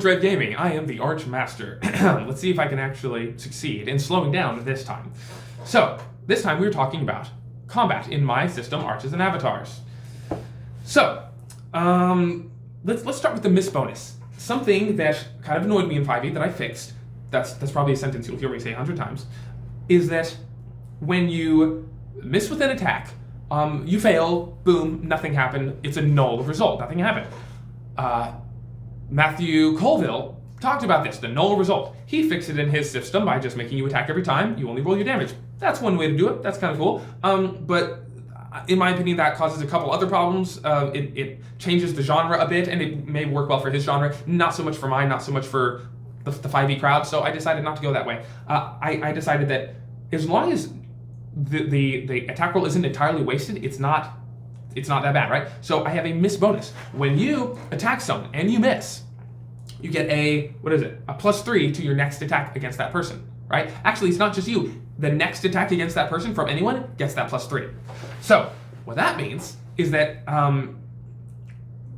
Red Gaming, I am the Archmaster. Let's see if I can actually succeed in slowing down this time. So, this time we were talking about combat in my system, Arches and Avatars. So, let's start with the miss bonus. Something that kind of annoyed me in 5e that I fixed, that's probably a sentence you'll hear me say 100 times, is that when you miss with an attack, you fail, boom, nothing happened, it's a null result, nothing happened. Matthew Colville talked about this, the null result. He fixed it in his system by just making you attack every time, you only roll your damage. That's one way to do it, that's kind of cool. But in my opinion, that causes a couple other problems. It changes the genre a bit, and it may work well for his genre, not so much for mine, not so much for the 5e crowd, so I decided not to go that way. I decided that as long as the attack roll isn't entirely wasted, it's not that bad, right? So I have a miss bonus. When you attack someone and you miss, you get a +3 to your next attack against that person, right? Actually, it's not just you. The next attack against that person from anyone gets that +3. So what that means is that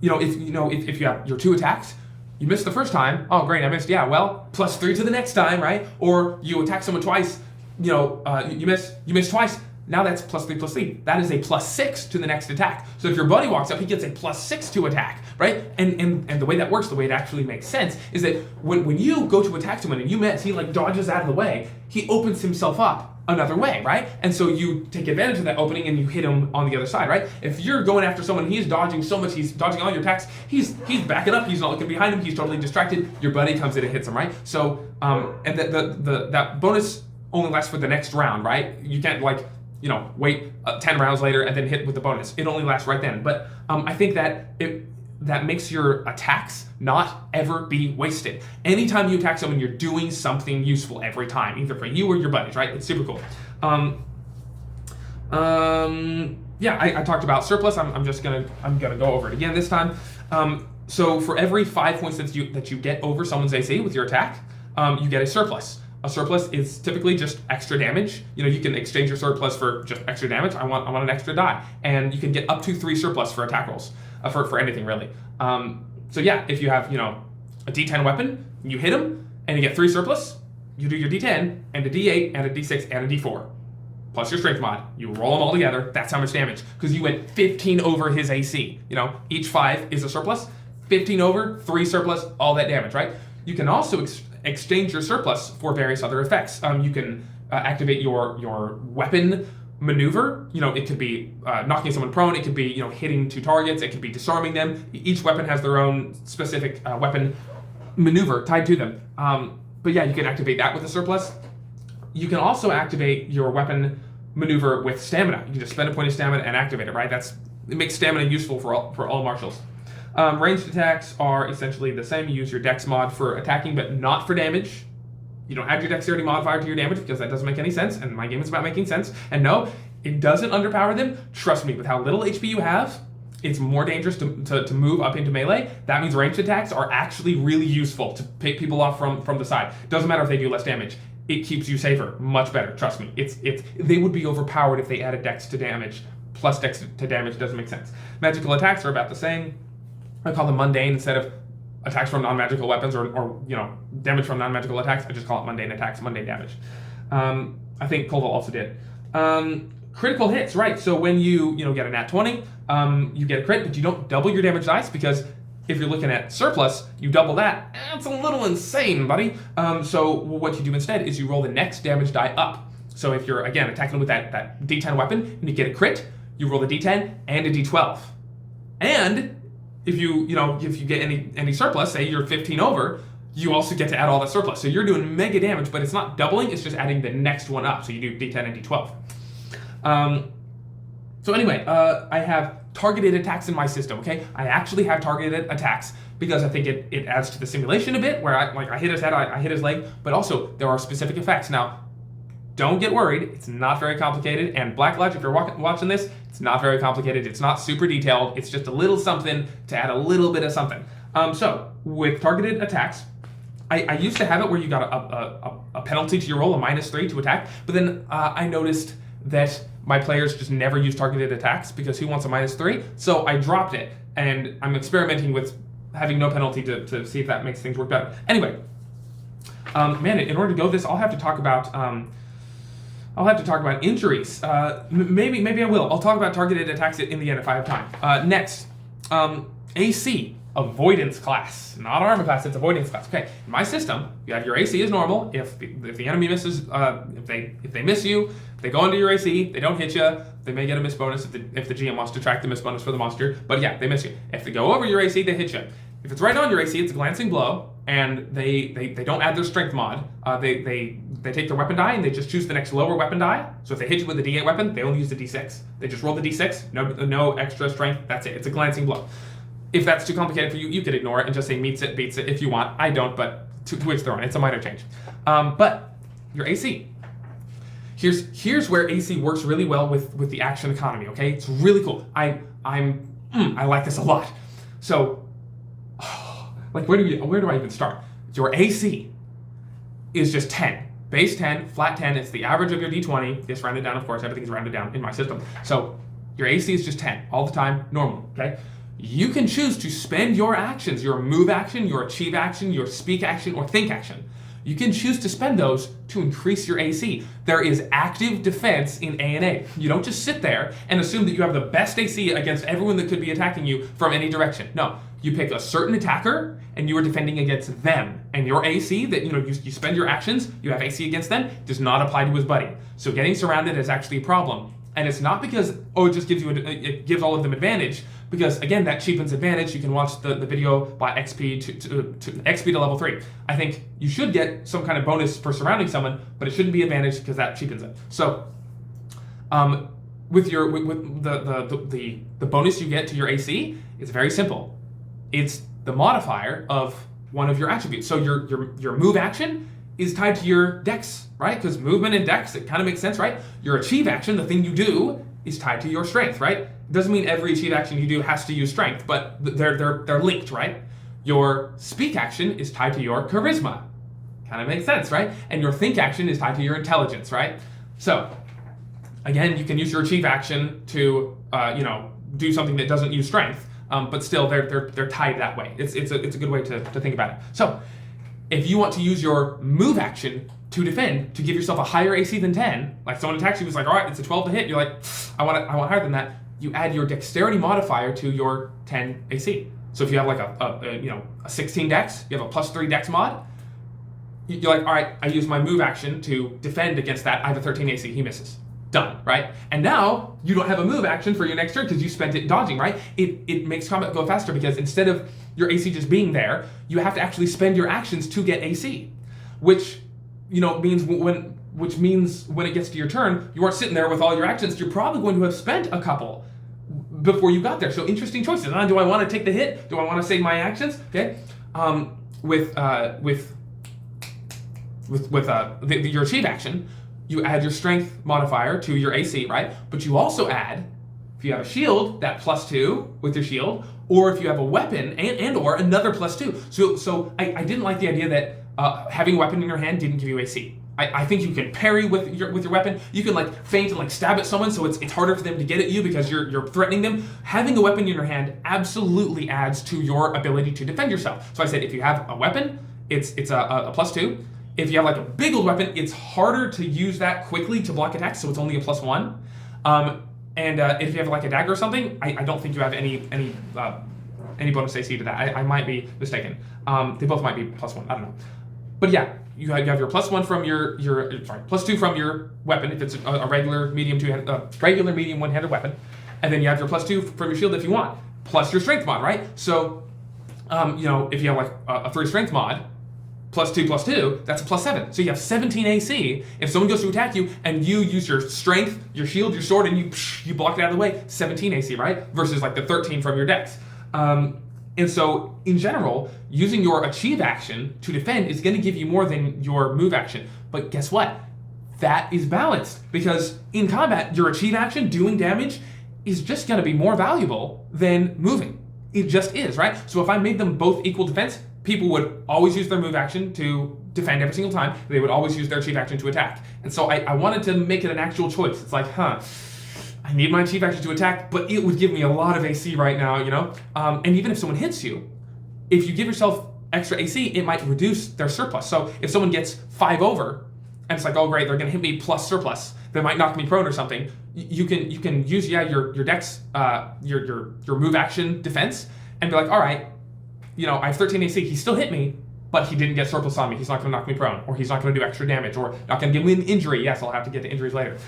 if you have your 2 attacks, you missed the first time. Oh, great, I missed. Yeah, well, +3 to the next time, right? Or you attack someone twice. You miss twice. Now that's +3/+3. That is a +6 to the next attack. So if your buddy walks up, he gets a +6 to attack, right? And the way that works, the way it actually makes sense, is that when you go to attack someone and you miss, he like dodges out of the way, he opens himself up another way, right? And so you take advantage of that opening and you hit him on the other side, right? If you're going after someone, he's dodging so much, he's dodging all your attacks, he's backing up, he's not looking behind him, he's totally distracted, your buddy comes in and hits him, right? So, and that bonus only lasts for the next round, right? You can't wait 10 rounds later and then hit with the bonus. It only lasts right then. But I think that makes your attacks not ever be wasted. Anytime you attack someone, you're doing something useful every time, either for you or your buddies, right? It's super cool. I talked about surplus. I'm gonna go over it again this time. So for every 5 points that you get over someone's AC with your attack, you get a surplus. A surplus is typically just extra damage. You can exchange your surplus for just extra damage. I want an extra die, and you can get up to 3 surplus for attack rolls, for anything really. So yeah, if you have a D10 weapon, you hit him, and you get 3 surplus. You do your D10 and a D8 and a D6 and a D4, plus your strength mod. You roll them all together. That's how much damage, because you went 15 over his AC. Each 5 is a surplus. 15 over, 3 surplus, all that damage, right? You can also exchange your surplus for various other effects. You can activate your weapon maneuver. It could be knocking someone prone. It could be hitting 2 targets. It could be disarming them. Each weapon has their own specific weapon maneuver tied to them. But yeah, you can activate that with a surplus. You can also activate your weapon maneuver with stamina. You can just spend a point of stamina and activate it, right? It makes stamina useful for all martials. Ranged attacks are essentially the same. You use your dex mod for attacking, but not for damage. You don't add your dexterity modifier to your damage because that doesn't make any sense, and my game is about making sense. And no, it doesn't underpower them. Trust me, with how little HP you have, it's more dangerous to move up into melee. That means ranged attacks are actually really useful to pick people off from the side. Doesn't matter if they do less damage. It keeps you safer, much better. Trust me. They would be overpowered if they added dex to damage. Plus dex to damage doesn't make sense. Magical attacks are about the same. I call them mundane instead of attacks from non-magical weapons or damage from non-magical attacks. I just call it mundane attacks, mundane damage. I think Colville also did. Critical hits, right? So when you get a nat 20, you get a crit, but you don't double your damage dice, because if you're looking at surplus, you double that. It's a little insane, buddy. So what you do instead is you roll the next damage die up. So if you're, again, attacking with that D10 weapon and you get a crit, you roll the D10 and a D12. And if you get any surplus, say you're 15 over, you also get to add all that surplus. So you're doing mega damage, but it's not doubling, it's just adding the next one up. So you do D10 and D12. So anyway, I have targeted attacks in my system, okay? I actually have targeted attacks because I think it adds to the simulation a bit, where I hit his head, I hit his leg, but also there are specific effects. Now, don't get worried, it's not very complicated, and Black Lodge, if you're watching this, it's not very complicated, it's not super detailed, it's just a little something to add a little bit of something. So, with targeted attacks, I used to have it where you got a penalty to your roll, a -3 to attack, but then I noticed that my players just never use targeted attacks, because who wants a -3? So I dropped it, and I'm experimenting with having no penalty to see if that makes things work better. Anyway, man, in order to go this, I'll have to talk about injuries. Maybe I will. I'll talk about targeted attacks in the end if I have time. Next, AC, avoidance class. Not armor class, it's avoidance class. Okay, in my system, you have your AC as normal. If the enemy misses, if they miss you, they go into your AC, they don't hit you, they may get a miss bonus if the GM wants to track the miss bonus for the monster. But yeah, they miss you. If they go over your AC, they hit you. If it's right on your AC, it's a glancing blow, and they don't add their strength mod. They take their weapon die and they just choose the next lower weapon die. So if they hit you with a D8 weapon, they only use the D6. They just roll the D6, no extra strength. That's it. It's a glancing blow. If that's too complicated for you, you could ignore it and just say meets it, beats it if you want. I don't, but to each their own. It's a minor change. But your AC. Here's where AC works really well with the action economy. Okay, it's really cool. I like this a lot. So. Like where do I even start? Your AC is just 10. Base 10, flat 10, it's the average of your D20. It's rounded down, of course, everything's rounded down in my system. So your AC is just 10, all the time, normal, okay? You can choose to spend your actions, your move action, your achieve action, your speak action, or think action. You can choose to spend those to increase your AC. There is active defense in A&A. You don't just sit there and assume that you have the best AC against everyone that could be attacking you from any direction. No, you pick a certain attacker and you are defending against them. And your AC that you spend your actions, you have AC against them, does not apply to his buddy. So getting surrounded is actually a problem. And it's not because, it just gives it gives all of them advantage, because again, that cheapens advantage. You can watch the video by XP to XP to level 3. I think you should get some kind of bonus for surrounding someone, but it shouldn't be advantage because that cheapens it. So, with the bonus you get to your AC, it's very simple. It's the modifier of one of your attributes. So your move action is tied to your dex, right? Because movement and dex, it kind of makes sense, right? Your achieve action, the thing you do, is tied to your strength, right? It doesn't mean every achieve action you do has to use strength, but they're linked, right? Your speak action is tied to your charisma. Kind of makes sense, right? And your think action is tied to your intelligence, right? So, again, you can use your achieve action to, do something that doesn't use strength, but still they're tied that way. It's a good way to think about it. So, if you want to use your move action to defend, to give yourself a higher AC than 10, like someone attacks you, it's like, all right, it's a 12 to hit. You're like, I want higher than that. You add your dexterity modifier to your 10 AC. So if you have like a 16 dex, you have a +3 dex mod. You're like, all right, I use my move action to defend against that. I have a 13 AC. He misses. Done, right? And now you don't have a move action for your next turn because you spent it dodging, right? It makes combat go faster because instead of your AC just being there, you have to actually spend your actions to get AC, which means when it gets to your turn, you aren't sitting there with all your actions. You're probably going to have spent a couple before you got there. So interesting choices. Do I want to take the hit? Do I want to save my actions? Okay. With your achieve action, you add your strength modifier to your AC, right? But you also add, if you have a shield, that +2 with your shield, or if you have a weapon and or another +2. So I didn't like the idea that having a weapon in your hand didn't give you AC. I think you can parry with your weapon. You can feint and stab at someone, so it's harder for them to get at you because you're threatening them. Having a weapon in your hand absolutely adds to your ability to defend yourself. So I said if you have a weapon, it's a +2. If you have a big old weapon, it's harder to use that quickly to block attacks, so it's only a +1. And if you have a dagger or something, I don't think you have any bonus AC to that. I might be mistaken. They both might be +1. I don't know. But yeah, you have your +1 from your +2 from your weapon if it's a regular medium one-handed weapon, and then you have your +2 from your shield if you want, plus your strength mod, right? So, if you have a 3 strength mod, +2, that's a +7. So you have 17 AC. If someone goes to attack you and you use your strength, your shield, your sword, and you block it out of the way, 17 AC, right? Versus the 13 from your dex. And so, in general, using your achieve action to defend is going to give you more than your move action. But guess what? That is balanced. Because in combat, your achieve action, doing damage, is just going to be more valuable than moving. It just is, right? So if I made them both equal defense, people would always use their move action to defend every single time. They would always use their achieve action to attack. And so I wanted to make it an actual choice. It's I need my achieve action to attack, but it would give me a lot of AC right now, And even if someone hits you, if you give yourself extra AC, it might reduce their surplus. So if someone gets 5 over, and it's like, oh great, they're gonna hit me plus surplus, they might knock me prone or something. You can use your dex your move action defense and be like, all right, I have 13 AC, he still hit me, but he didn't get surplus on me. He's not going to knock me prone, or he's not going to do extra damage, or not going to give me an injury. Yes, I'll have to get to injuries later.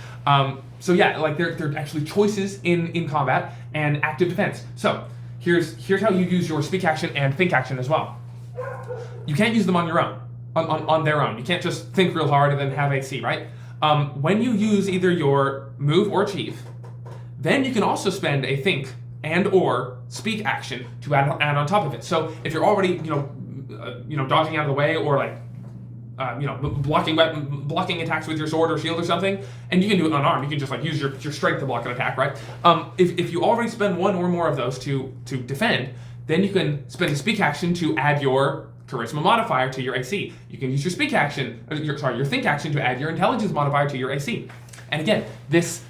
So yeah, like there are actually choices in combat and active defense. So here's how you use your speak action and think action as well. You can't use them on your own, on their own. You can't just think real hard and then have AC, right? When you use either your move or achieve, then you can also spend a think and or speak action to add on top of it. So if you're already dodging out of the way, or like blocking attacks with your sword or shield or something, and you can do it unarmed. You can just like use your strength to block an attack, right? If you already spend one or more of those to defend, then you can spend a speak action to add your charisma modifier to your AC. You can use your speak action, your think action to add your intelligence modifier to your AC. And again, this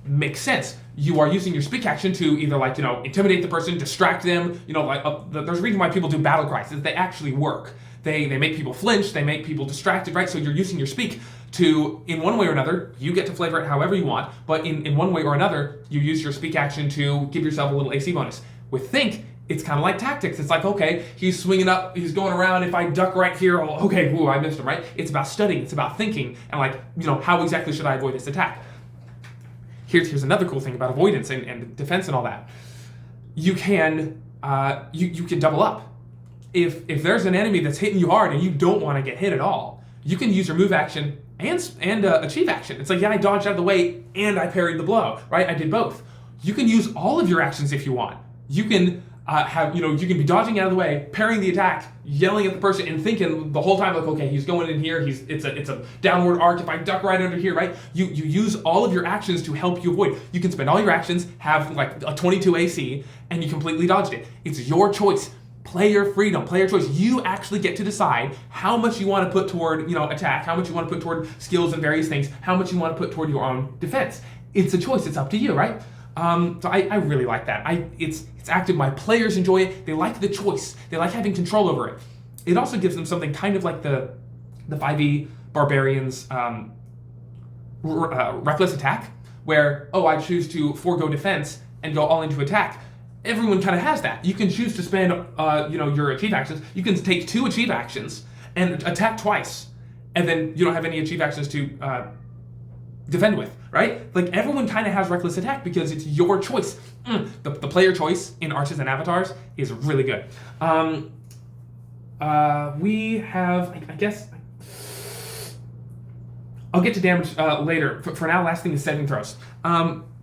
makes sense. You are using your speak action to either intimidate the person, distract them. There's a reason why people do battle cries, is they actually work. They make people flinch, they make people distracted, right? So you're using your speak to, in one way or another, you get to flavor it however you want, but in one way or another, you use your speak action to give yourself a little AC bonus. With think, it's kind of like tactics. It's like, okay, he's swinging up, he's going around, if I duck right here, I missed him, right? It's about studying, it's about thinking, and how exactly should I avoid this attack? Here's another cool thing about avoidance and defense and all that. You can you can double up. If there's an enemy that's hitting you hard and you don't want to get hit at all, you can use your move action and achieve action. It's like, yeah, I dodged out of the way and I parried the blow, right? I did both. You can use all of your actions if you want. You can you can be dodging out of the way, parrying the attack, yelling at the person, and thinking the whole time, like, okay, he's going in here, it's a downward arc, if I duck right under here, right? You use all of your actions to help you avoid. You can spend all your actions, have like a 22 AC, and you completely dodged it. It's your choice. Play your freedom, play your choice. You actually get to decide how much you want to put toward, attack, how much you want to put toward skills and various things, how much you want to put toward your own defense. It's a choice, it's up to you, right? So I really like that. It's active. My players enjoy it. They like the choice. They like having control over it. It also gives them something kind of like the 5e barbarians reckless attack, where I choose to forego defense and go all into attack. Everyone kind of has that. You can choose to spend your achieve actions. You can take 2 achieve actions and attack twice, and then you don't have any achieve actions to defend with, right? Like, everyone kind of has reckless attack because it's your choice. The player choice in Arches and Avatars is really good. We have, I guess, I'll get to damage later. For now, last thing is saving throws.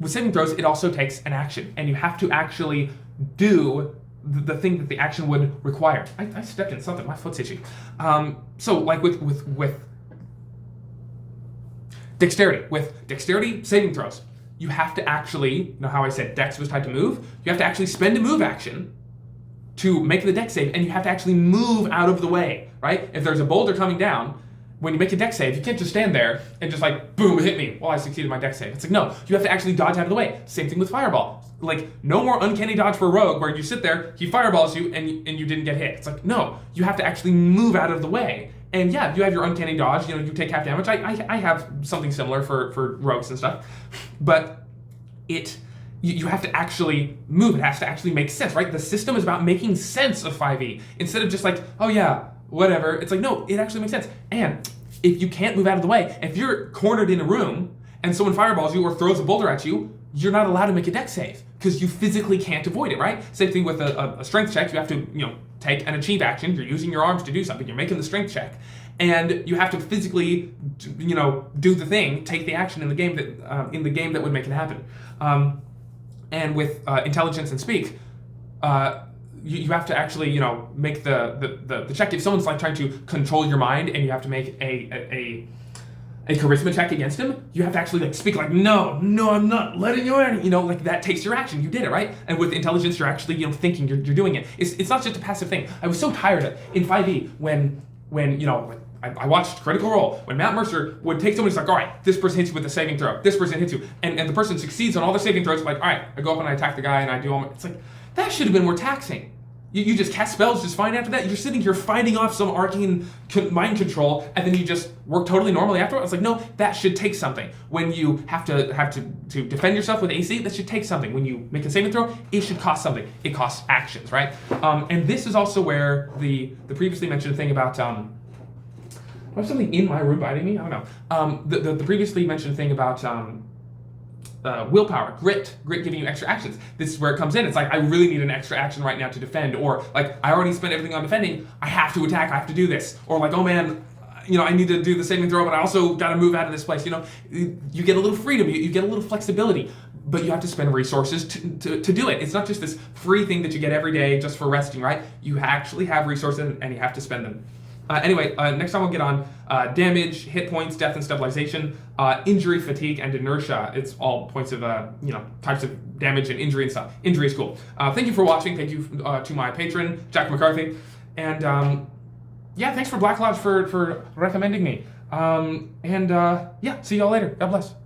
With saving throws, it also takes an action, and you have to actually do the thing that the action would require. I stepped in something, my foot's itchy. So like with dexterity saving throws, you have to actually, how I said dex was tied to move? You have to actually spend a move action to make the dex save, and you have to actually move out of the way, right? If there's a boulder coming down, when you make a dex save, you can't just stand there and just like, boom, hit me. Well, I succeeded my dex save. It's like, no, you have to actually dodge out of the way. Same thing with fireball. Like, no more uncanny dodge for a rogue where you sit there, he fireballs you, and you didn't get hit. It's like, no, you have to actually move out of the way. And yeah, you have your uncanny dodge, you take half damage. I have something similar for rogues and stuff. But you have to actually move. It has to actually make sense, right? The system is about making sense of 5e. Instead of just like, oh yeah, whatever. It's like, no, it actually makes sense. And if you can't move out of the way, if you're cornered in a room and someone fireballs you or throws a boulder at you, you're not allowed to make a dex save because you physically can't avoid it, right? Same thing with a strength check. You have to, take an achieve action. You're using your arms to do something. You're making the strength check, and you have to physically, do the thing, take the action in the game that would make it happen. And with intelligence and speak, you have to actually, make the check. If someone's like trying to control your mind and you have to make a charisma check against him, you have to actually like speak like, no, I'm not letting you in. Like that takes your action. You did it, right? And with intelligence, you're actually, thinking, you're doing it. It's not just a passive thing. I was so tired of in 5e when I watched Critical Role, when Matt Mercer would take someone, he's like, all right, this person hits you with a saving throw. This person hits you. And the person succeeds on all their saving throws. Like, all right, I go up and I attack the guy and I do all my, it's like, that should have been more taxing. You just cast spells just fine after that. You're sitting here fighting off some arcane mind control, and then you just work totally normally afterwards. It's like, no, that should take something. When you have to defend yourself with AC, that should take something. When you make a saving throw, it should cost something. It costs actions, right? And this is also where the previously mentioned thing about I have something in my room biting me. I don't know. The previously mentioned thing about willpower, grit giving you extra actions. This is where it comes in. It's like, I really need an extra action right now to defend, or like, I already spent everything on defending, I have to attack, I have to do this. Or like, oh man, I need to do the saving throw, but I also got to move out of this place. You get a little freedom, you get a little flexibility, but you have to spend resources to do it. It's not just this free thing that you get every day just for resting, right? You actually have resources and you have to spend them. Anyway, next time we'll get on damage, hit points, death and stabilization, injury, fatigue, and inertia. It's all points of, types of damage and injury and stuff. Injury is cool. Thank you for watching. Thank you to my patron, Jack McCarthy. And thanks for Black Lodge for recommending me. See y'all later. God bless.